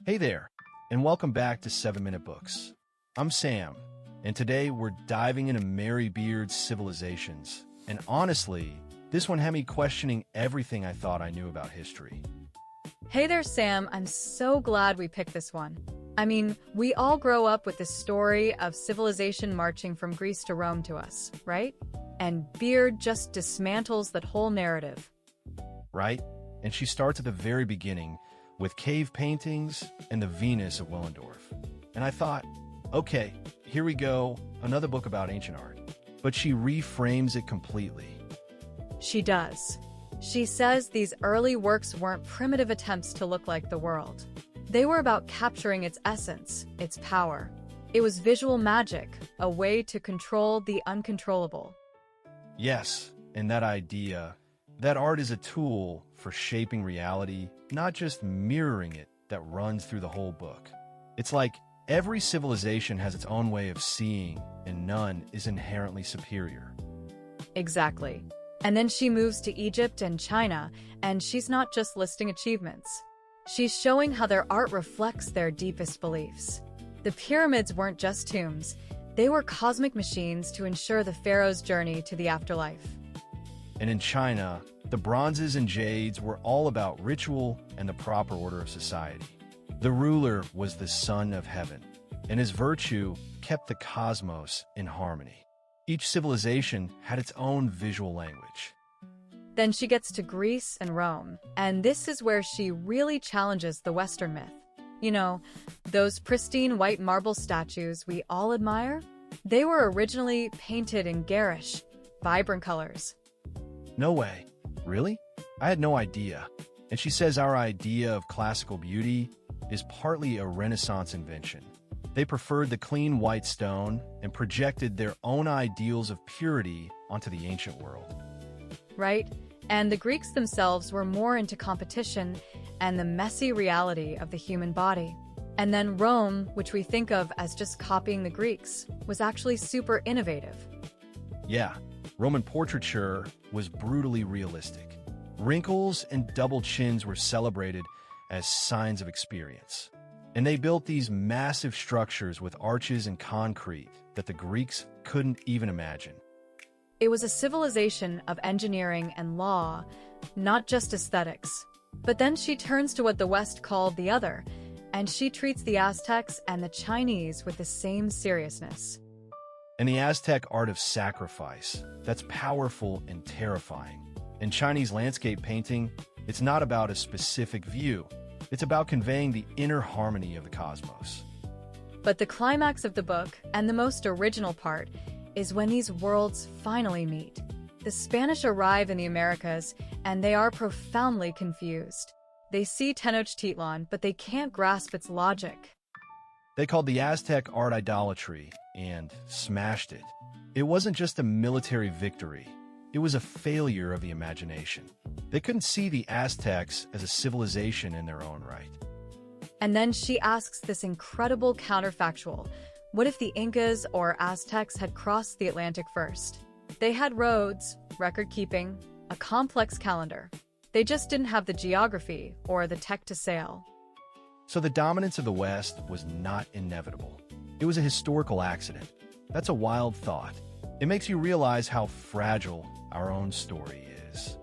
Hey there, and welcome back to 7 Minute Books. I'm Sam, and today we're diving into Mary Beard's Civilizations. And honestly, this one had me questioning everything I thought I knew about history. Hey there, Sam. I'm so glad we picked this one. I mean, we all grow up with the story of civilization marching from Greece to Rome to us, right? And Beard just dismantles that whole narrative. Right? And she starts at the very beginning with cave paintings and the Venus of Willendorf. And I thought, okay, here we go, another book about ancient art. But she reframes it completely. She does. She says these early works weren't primitive attempts to look like the world. They were about capturing its essence, its power. It was visual magic, a way to control the uncontrollable. Yes, and that idea that art is a tool for shaping reality, not just mirroring it, that runs through the whole book. It's like every civilization has its own way of seeing, and none is inherently superior. Exactly. And then she moves to Egypt and China, and she's not just listing achievements. She's showing how their art reflects their deepest beliefs. The pyramids weren't just tombs. They were cosmic machines to ensure the pharaoh's journey to the afterlife. And in China, the bronzes and jades were all about ritual and the proper order of society. The ruler was the son of heaven, and his virtue kept the cosmos in harmony. Each civilization had its own visual language. Then she gets to Greece and Rome, and this is where she really challenges the Western myth. You know, those pristine white marble statues we all admire? They were originally painted in garish, vibrant colors. No way. Really? I had no idea. And she says our idea of classical beauty is partly a Renaissance invention. They preferred the clean white stone and projected their own ideals of purity onto the ancient world. Right? And the Greeks themselves were more into competition and the messy reality of the human body. And then Rome, which we think of as just copying the Greeks, was actually super innovative. Yeah, Roman portraiture was brutally realistic. Wrinkles and double chins were celebrated as signs of experience. And they built these massive structures with arches and concrete that the Greeks couldn't even imagine. It was a civilization of engineering and law, not just aesthetics. But then she turns to what the West called the other, and she treats the Aztecs and the Chinese with the same seriousness. And the Aztec art of sacrifice, that's powerful and terrifying. In Chinese landscape painting, it's not about a specific view. It's about conveying the inner harmony of the cosmos. But the climax of the book, and the most original part, is when these worlds finally meet. The Spanish arrive in the Americas, and they are profoundly confused. They see Tenochtitlan, but they can't grasp its logic. They called the Aztec art idolatry and smashed it. It wasn't just a military victory. It was a failure of the imagination. They couldn't see the Aztecs as a civilization in their own right. And then she asks this incredible counterfactual. What if the Incas or Aztecs had crossed the Atlantic first? They had roads, record-keeping, a complex calendar. They just didn't have the geography or the tech to sail. So the dominance of the West was not inevitable. It was a historical accident. That's a wild thought. It makes you realize how fragile our own story is.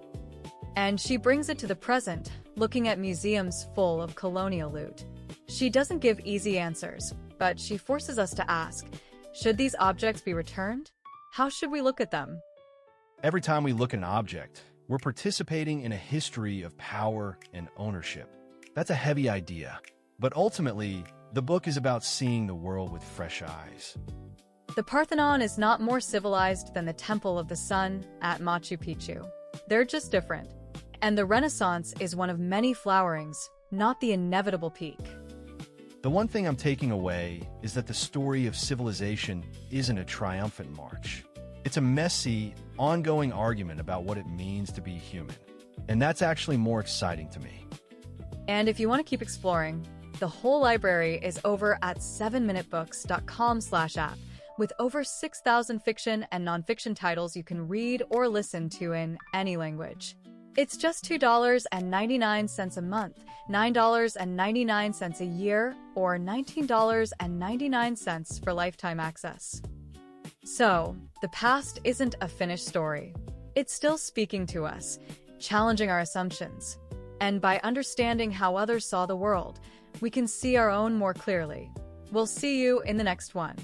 And she brings it to the present, looking at museums full of colonial loot. She doesn't give easy answers, but she forces us to ask, should these objects be returned? How should we look at them? Every time we look at an object, we're participating in a history of power and ownership. That's a heavy idea, but ultimately, the book is about seeing the world with fresh eyes. The Parthenon is not more civilized than the Temple of the Sun at Machu Picchu. They're just different. And the Renaissance is one of many flowerings, not the inevitable peak. The one thing I'm taking away is that the story of civilization isn't a triumphant march. It's a messy, ongoing argument about what it means to be human. And that's actually more exciting to me. And if you want to keep exploring, the whole library is over at 7minutebooks.com/app with over 6,000 fiction and nonfiction titles you can read or listen to in any language. It's just $2.99 a month, $9.99 a year, or $19.99 for lifetime access. So, the past isn't a finished story. It's still speaking to us, challenging our assumptions. And by understanding how others saw the world, we can see our own more clearly. We'll see you in the next one.